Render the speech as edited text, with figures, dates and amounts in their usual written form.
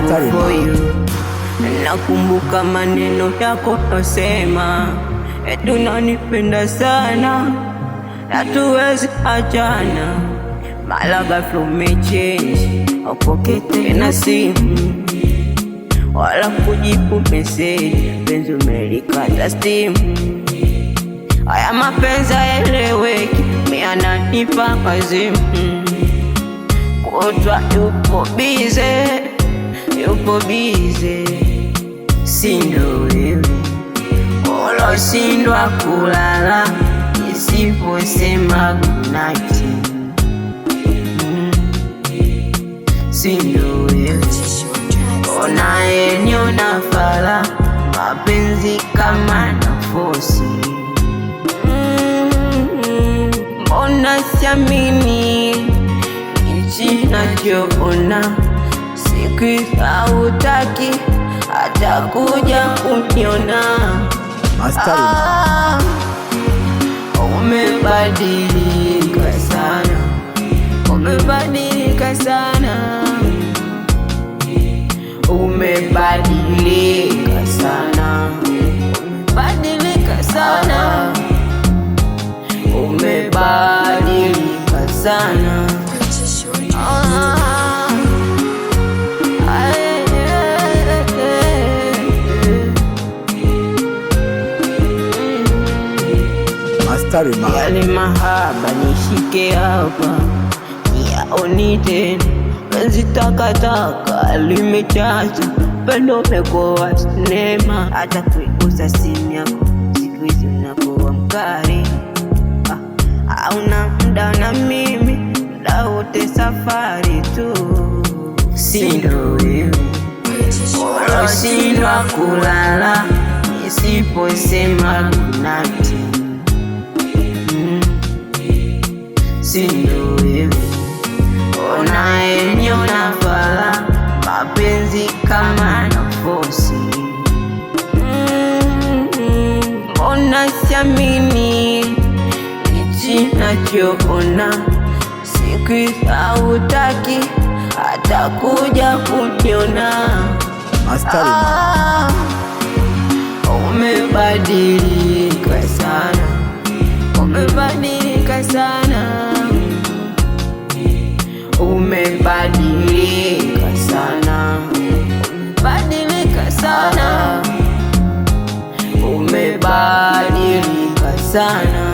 for you. Nakumbuka maneno yako nosema, eti unanipenda sana, hatuwezi achana. Mara ghafla umechange, hupokei tena simu wala kujibu message, penzi umelikata simu. Haya mapenzi hayaeleweki, mimi ananipa wazimu. Kutwa yupo bize, si ndo wewe uloshindwa kulala nisiposema good night. Si ndo wewe unayeniona fala, mapenzi kama nafosi. Mbona siamini hichi nachoona, siku hautaki hata kuja kuniona. Umebadilika sana, umebadilika sana, umebadilika sana, umebadilika sana, umebadilika sana. Yale mahaba nishike hapa, yaoni tena, penzi takataka limechacha, pendo umekuwa sinema. Hata kuigusa simu yako siku hizi unakuwa mkali. Hauna muda na mimi, muda wote safari tu. Si ndo wewe uloshindwa kulala nisiposema good night. Si ndo wewe unayeniona fala, mapenzi kama nafosi. Mbona siamini hichi nachoona, siku hautaki hata kuja kuniona. Umebadilika sana, umebadilika sana, umebadilika sana, umebadilika sana, umebadilika sana.